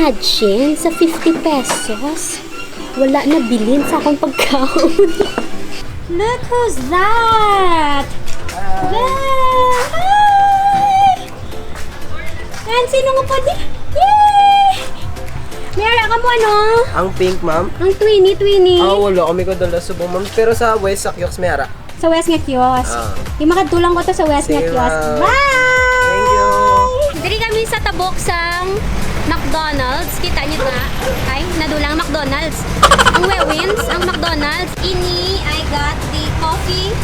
Imagine, sa 50 pesos, wala na bilhin sa akong pagkaon. Look who's that! Hi! And sino nga pa di? Yay! Mayara ka mo ano? Ang pink, ma'am? Ang twinny. Wala kami ko doon na subong, ma'am. Pero sa West, sa Kiosk, mayara. Sa West nga kiosk. Yung makatulang ko to sa West nga Sige, kiosk. ma'am. Bye! Thank you! Diri kami sa tabok sang McDonald's. Kita niyo na? Ay, nadulang McDonald's. Ang Wewins, ang McDonald's. Ini, I got the coffee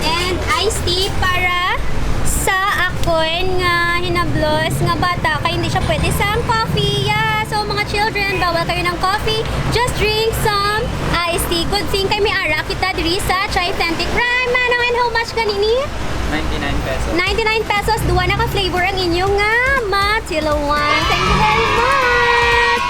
and iced tea para sa ako'y nga hinablos nga bata kaya hindi siya pwede sa coffee. Yeah. So mga children, bawal kayo ng coffee. Just drink some iced tea. Good thing kay may ara kita diri sa Chai Authentic. Right, manong, and how much kanini? 99 pesos. 99 pesos. Duwa na ka-flavor ang inyong nga matilawan. Thank you very much!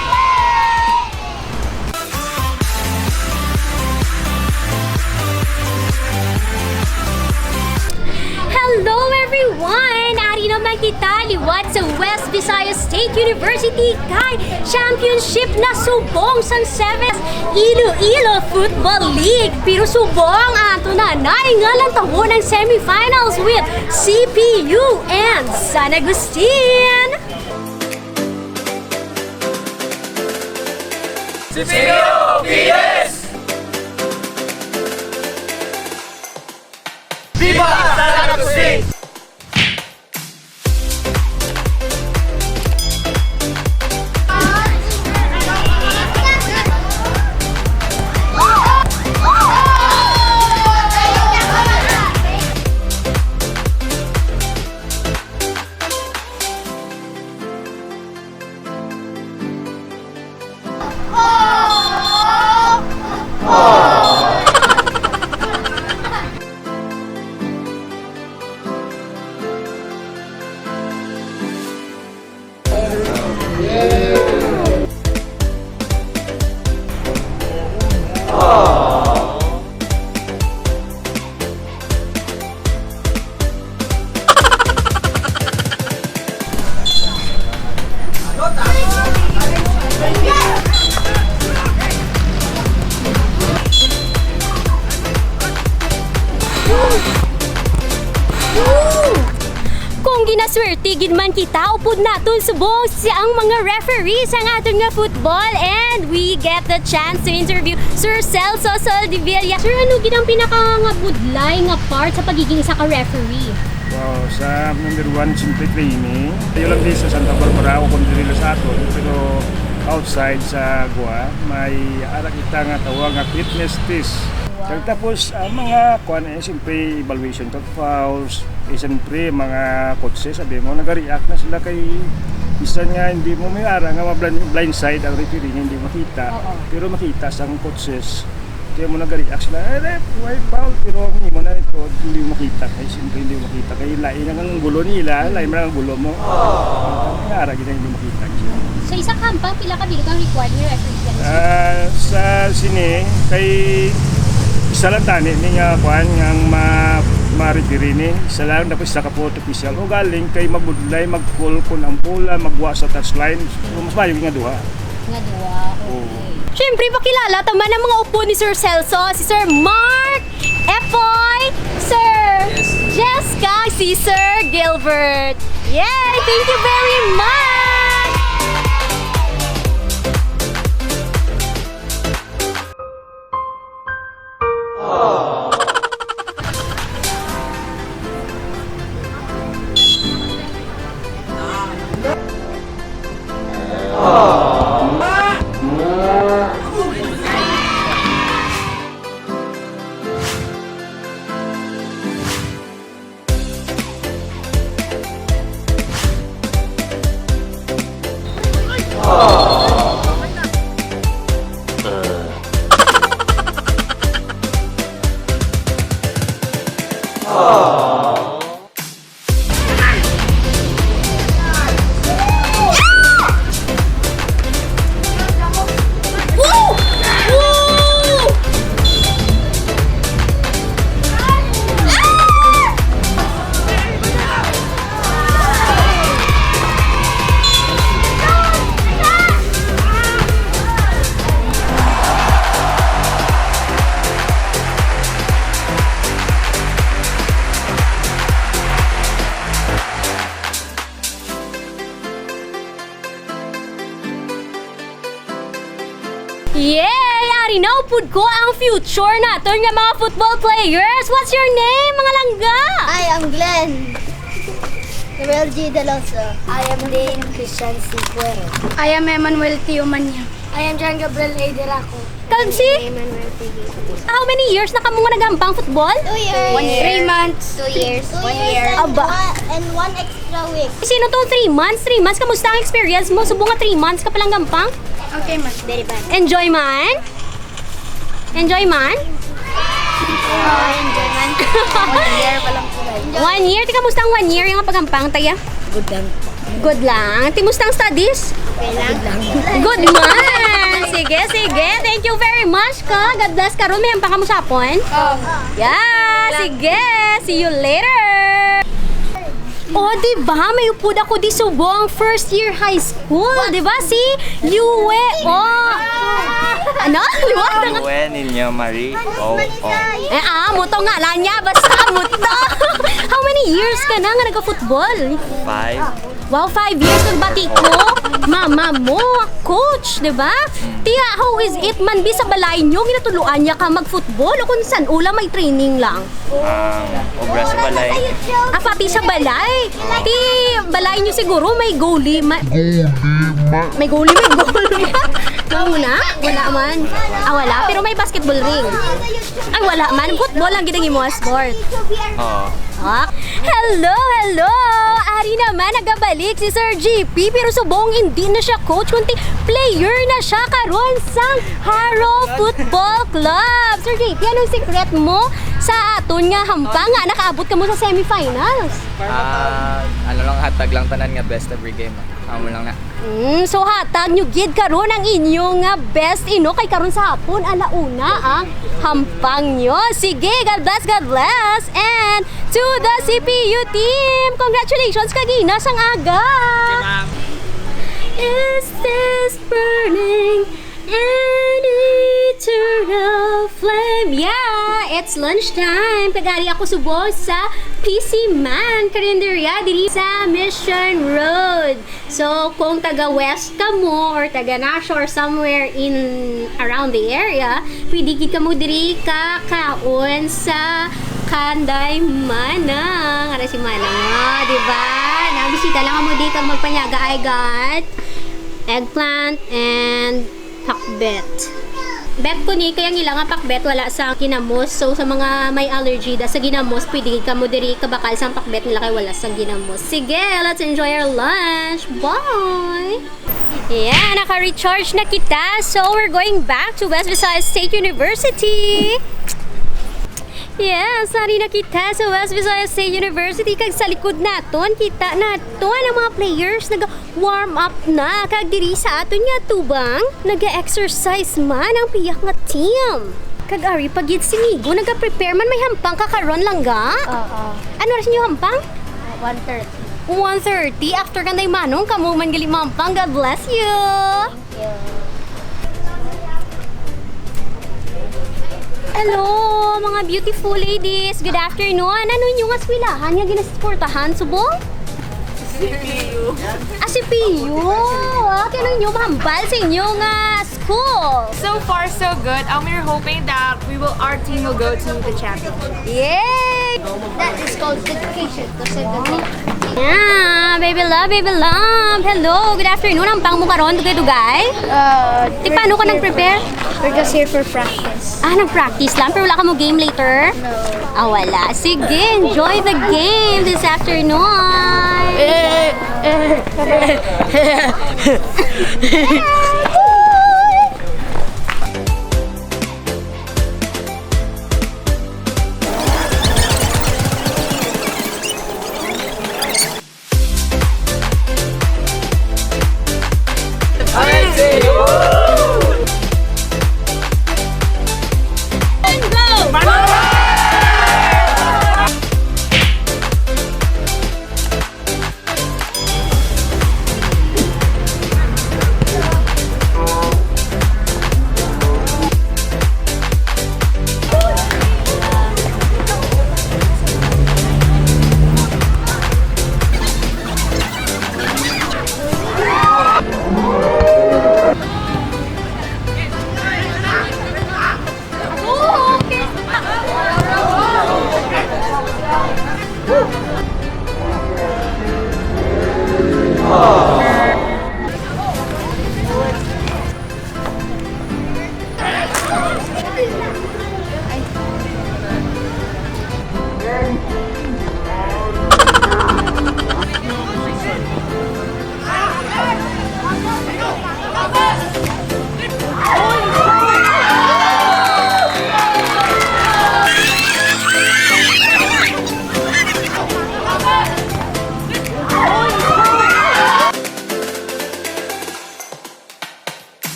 Hello everyone! Ari naman kita liwat sa West Visayas State University kay championship na subong sang 7th Iloilo Football League. Pero subong ato nanay nga lang tawo ng semifinals with CPU and San Agustin. CPO-PS! Viva San Agustin! Kung ginaswerte gid man kita upod naton subong ang mga referees ang aton nga football, and we get the chance to interview Sir Celso Soldevilla. Sir, ano gid ang pinaka nga budlay nga part sa pagiging isa ka referee? Wow, sa number 1, simple training. Tayo lang din sa Santa Barbara o kondrilo sa aton, pero outside sa Goa, may ara kita nga tawag nga fitness test. Wow. Tapos, mga siyempre, evaluation of fouls, siyempre, mga coaches, sabi mo, nag-react na sila kay isa nga, hindi mo may ara nga blindside ang referee, hindi makita. Pero makita sa coaches. Kaya mo nag-react sila, ref, why foul? Pero hindi mo na ito, hindi mo makita. Kaya siyempre, hindi mo makita. Kaya lain ang gulo nila, lain mo ang gulo mo. May ara, hindi makita. Sa isa kampang, pila ka bilog ang required ni referee? Sa sini, kay isa lang tani nga kuan nga ma-referee ni isa lang dapat isa ka po official o galing kay magbudlay mag-call kun ang bola magwa sa touchline mas mayo nga duha. Okay. Siyempre pakilala taman ang mga upo ni Sir Celso, si Sir Mark, Epoy, Sir Jessica, si Sir Gilbert. Yay! Thank you very much! Yay! Ari na upod ko ang future natin nga mga football players. What's your name, mga langga? I am Glenn. Gabriel G. Deloso. I am Dane Christian C. Cuero. I am Emmanuel Tiumanya. I am John Gabriel A. Deraco. Kagsi? Emmanuel T. How many years na kamo nga nagampang football? 2 years. 3 months. 2 years. 1 year. Aba. And 1 extra week. Sino to 3 months? 3 months? Kamusta ang experience mo? Subo nga 3 months ka palang gampang? Okay, mas. Very bad. Enjoy man? Enjoy man? Enjoy man. 1 year pa lang sila. 1 year? Ti kamusta ang 1 year yung pagampang taya? Good lang. Good lang. Ti musta ang studies? Okay lang. Good man! Sige, sige. Thank you very much ka. God bless ka ron. May hampang ka mo sapon? Yeah! Sige! See you later! Oh, diba? May upod ako di subong first year high school. Diba? Si Yue. Oh! Ano? Liwat na nga. Yue ninyo, Marie. Oh. Muto nga lang niya. Basta muto. How many years ka na nga nagka-football? 5. Wow, 5 years nagbati ko. Mama mo, coach, di ba? Tiya, how is it man bi sa balay nyo? Ginatuluan niya ka mag-football o kung saan ula may training lang? Obra sa balay. Pati sa balay. Ti, balay nyo siguro may goalie. May goalie, may goal. Muna? Wala man. Wala. Pero may basketball ring. Ay, wala man. Football lang ginagin mo as sport. Oo. Hello, hello! Ari naman, nagabalik si Sir GP pero subong hindi na siya coach kundi player na siya karon sa Jaro Football Club. Sir JP, anong secret mo sa aton nga hampang nga nakaabot ka mo sa semifinals? Ano lang, hatag lang tanan nga best every game. Amo lang na. So hatag nyo gid karon ang inyong best kay karon sa hapon alauna ang hampang nyo. Sige, God bless and to the CPU team, congratulations kagina sang aga. Is this burning an eternal flame? Yeah, it's lunchtime. Kagari ako subos sa PC Man Karinderya diri sa Mission Road. So, kung taga-west ka mo or taga-Nasho or somewhere in around the area, pwede gid ka mo diri kakaon sa Kanday Manang. Ara si Manang mo, di ba? Nagbisita lang mo dito magpanyaga. I got eggplant and pakbet. Bet ko ni kaya ngila nga pakbet wala sa ginamos. So sa mga may allergy da sa ginamos, pwede ka mo diri kabakal sa pakbet nila kay wala sa ginamos. Sige, let's enjoy our lunch. Bye! Yeah, naka-recharge na kita. So we're going back to West Visayas State University. Yes, sari na kita sa West Visayas State University. Kag sa likod naton, kita naton ang mga players nag-warm up na. Kag diri sa aton nga tubang, nag-exercise man ang piyak nga team. Kag ari pagid sinigo, nag-prepare man may hampang kakaron lang ga? Ano oras niyo hampang? 1:30. 1:30 after kanday manong kamo man gali mampang. God bless you. Thank you. Hello, mga beautiful ladies. Good afternoon. Ano yung aswilahan nga ginasportahan? Subong? CPU. CPU. Kailan nyo mahambal sa inyong school? So far, so good. We're hoping that our team will go to the championship. Yay! That is called dedication. Yeah, baby love, baby love. Hello, good afternoon. Ang pang mo karon, dugay-dugay. Di paano ka nag-prepare? We're just here for practice. Nag-practice lang, pero wala ka mo game later? No. Wala. Sige, enjoy the game this afternoon.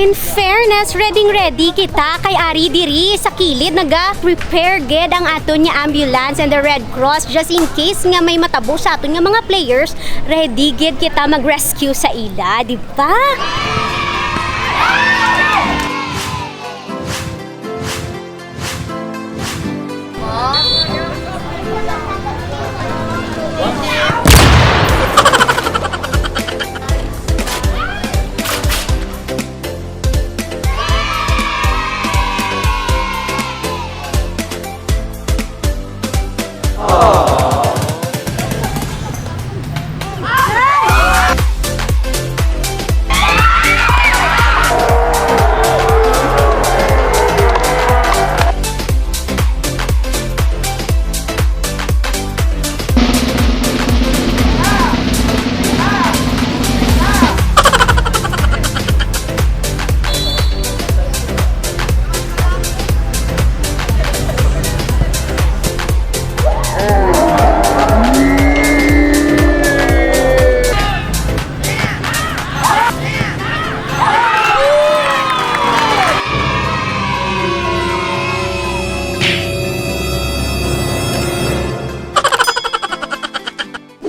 In fairness, ready kita kay Ari diri sa kilid naga-prepare gid ang aton nga ambulance and the Red Cross just in case nga may matabo sa aton nga mga players, ready gid kita mag-rescue sa ila, di ba?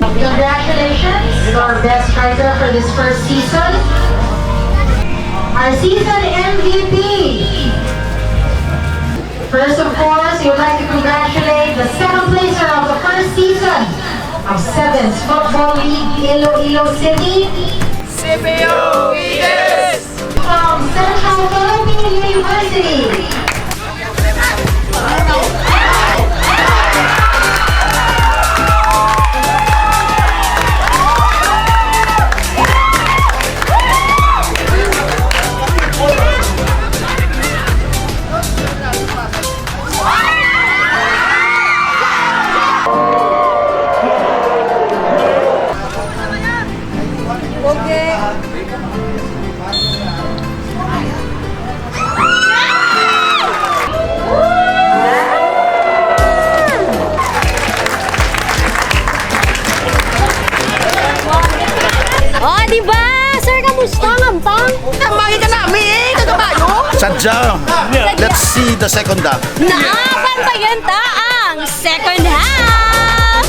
Congratulations to our best striker for this first season, our season MVP. First, of course, we would like to congratulate the second placer of the first season of 7th Football League Iloilo City, CPO Eagles! from Central Philippine University. Oh, di ba? Sir, kamusta nga bang? Tamahin ka namin eh, kagabayo! Sadya! Let's see the second half. Naapantayan ta ang second half!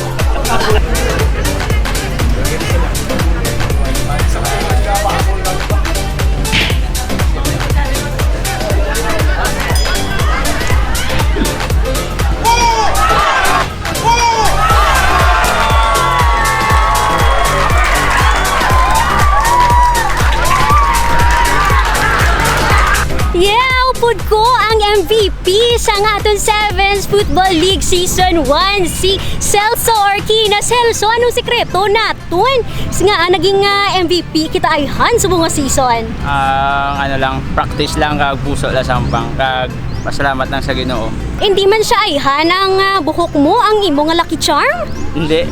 Yeah, upod ko ang MVP sa aton 7th Football League Season 1, si Celso Orquina. Celso, anong sekreto naton? Nga naging MVP kita ay sa mga season. Ano lang, practice lang kag puso la sampang kag pasalamat lang sa Ginoo. Hindi man siya ayhan ang buhok mo, ang imo nga lucky charm? Hindi.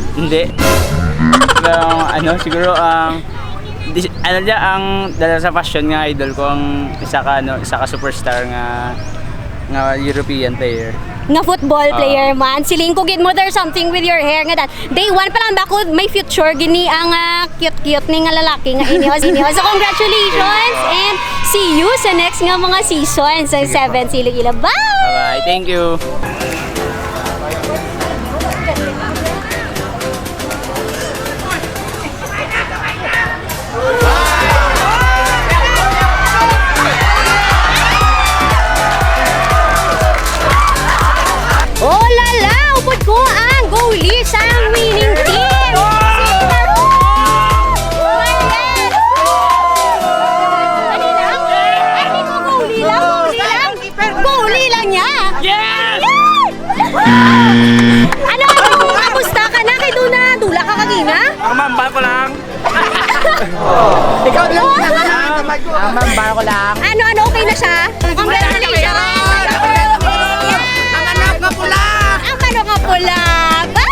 Siguro ano dia ang dala sa fashion nga idol ko ang isa ka superstar nga European player. Nga football player man. Siling ko gid mo there's something with your hair nga that. Day 1 pa lang ba ko may future gini ang cute ni nga lalaki nga inyo. So congratulations and see you sa next nga mga season sa 7 Iloilo. Bye! Bye-bye. Thank you. Oh lala! Upod ko ang goalie sa winning team! Si Jaro! Ayan! Ano lang? Ay, di ko goalie lang! Goalie lang niya! Yes! Ano? Kamusta ka na? Kay Dula ka kagina? Ang mamba ko lang. Ikaw lang ang mamba ko lang. Ano? Okay na siya? Congratulations! Ang anak ko pula! Ang manok nga pula! Bye!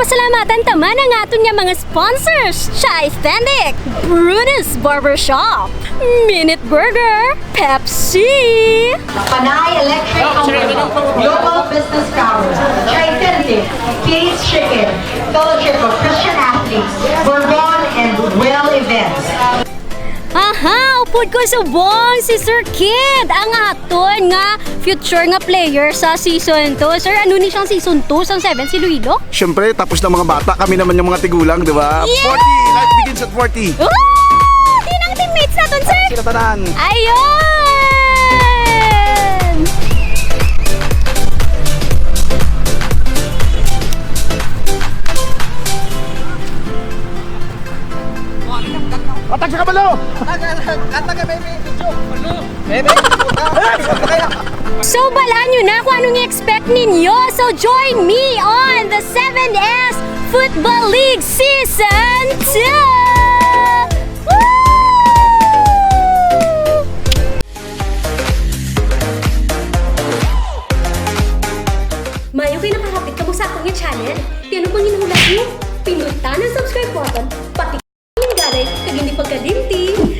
pasalamatan taman ang aton nga mga sponsors. Chai Stendic, Brutus Barbershop, Minute Burger, Pepsi, Panay Electric Company, Global Business Power, Tricentic, Case Chicken, Fellowship of Christian Athletes, Bourbon, and Well Events. Aha, upod ko subong si Sir Kid, ang aton nga future nga player sa season 2. Sir, ano ni siyang season 2 sa 7 si Iloilo? Siyempre, tapos na mga bata, kami naman yung mga tigulang, di ba? Yeah! 40! Life begins at 40! Di nang teammates natin, sir! Sila tanan! Ayun! Atag sa kabalo! So, balaan nyo na kung anong i-expect ninyo. So, join me on the 7S Football League Season 2! Woo! Mayo kayo nakahapit ka mo sa akong channel. Yan ang panginahulog nyo. Pinutan ang subscribe button, pati yung galay, kag hindi pagkalimti.